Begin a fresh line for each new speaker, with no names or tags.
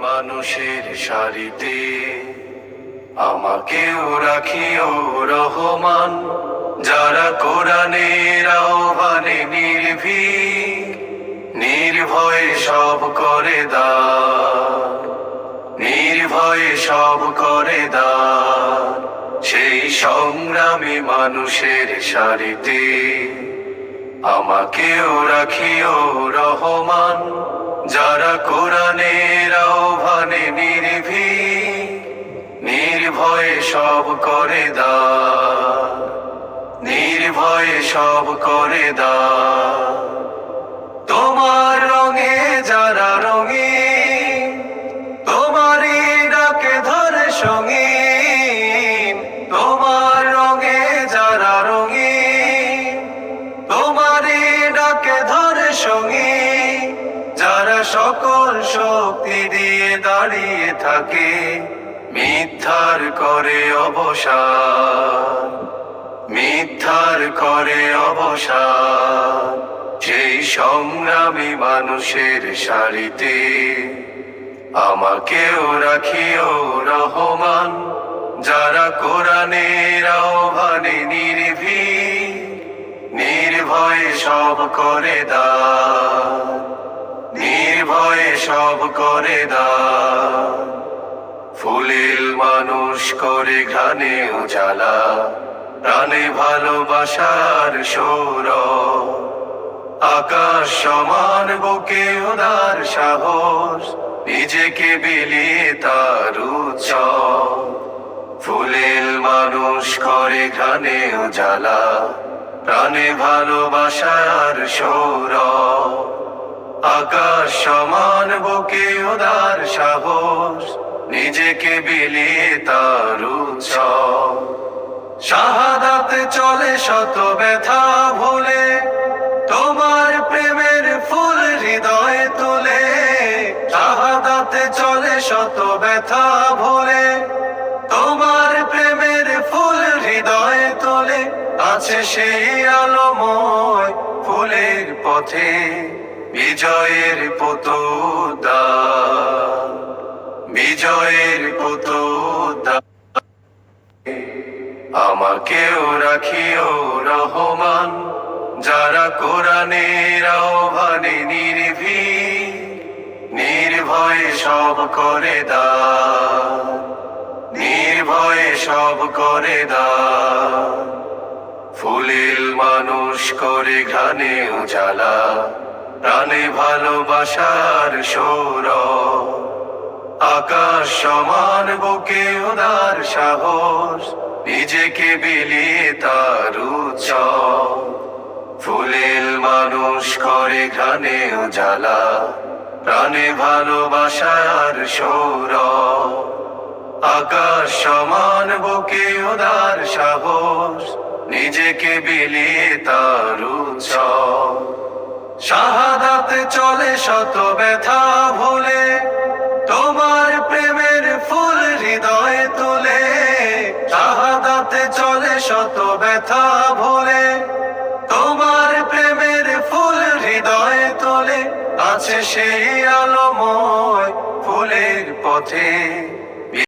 মানুষের সারিতে আমাকেও রাখিও রহমান, যারা কোরআনের আহ্বানে নির্ভীক, নির্ভয়ে সব করে দান, নির্ভয়ে সব করে দান। সেই সংগ্রামী মানুষের সারিতে আমাকেও রাখিও রহমান, যারা কোরআনের আহ্বানে নির্ভীক, নির্ভয়ে সব করে দান, নির্ভয়ে সব করে দান। তোমার রঙে যারা রঙিন, তোমারই ডাকে ধরে সঙ্গীন। তোমার রঙে যারা রঙিন, তোমারই ডাকে ধরে সঙ্গীন। যারা সকল শক্তি দিয়ে দাঁড়িয়ে থাকে, মিথ্যার করে অবসান, মিথ্যার করে অবসান। সেই সংগ্রামী মানুষের সারিতে আমাকেও রাখিও রহমান, যারা কোরআনের আহ্বানে নির্ভীক, নির্ভয়ে সব করে দান, নির্ভয়ে সব করে দান। ফুলের মানুষ করে ঘ্রাণে উজালা, প্রাণে ভালোবাসার সৌরভ। আকাশ সমান বুকে উদার সাহস, নিজেকে বিলিয়ে তার উৎসব। ফুলের মানুষ করে ঘ্রাণে উজালা, প্রাণে ভালোবাসার সৌরভ। আকাশ সমান বুকে উদার সাহস, নিজেকে বিলিয়ে তার উৎসব। শাহাদাতে চলে শত ব্যথা ভুলে, তোমার প্রেমের ফুল হৃদয়ে তুলে। শাহাদাতে চলে শত ব্যথা ভুলে, তোমার প্রেমের ফুল হৃদয়ে তোলে। আছে সেই আলোময় ফুলের পথে, বিজয়ের পতোদ্যান, বিজয়ের পতোদ্যান। আমাকেও রাখিও রহমান, যারা কোরআনের আহ্বানে নির্ভীক, নির্ভয়ে সব করে দান, নির্ভয়ে সব করে দান। ফুলের মানুষ করে ঘ্রাণে উজালা, প্রাণে ভালোবাসার সৌরভ। আকাশ সমান বুকে উদার সাহস, নিজেকে বিলিয়ে তার উৎসব। ফুলের মানুষ করে ঘ্রাণে উজালা, প্রাণে ভালোবাসার সৌরভ। আকাশ সমান বুকে উদার সাহস, নিজেকে বিলিয়ে তার উৎসব। শাহাদাতে চলে শত ব্যথা ভুলে, তোমার প্রেমের ফুল হৃদয়ে তুলে। শাহাদাতে চলে শত ব্যথা ভুলে, তোমার প্রেমের ফুল হৃদয়ে তোলে। আছে সেই আলোময় ফুলের পথে,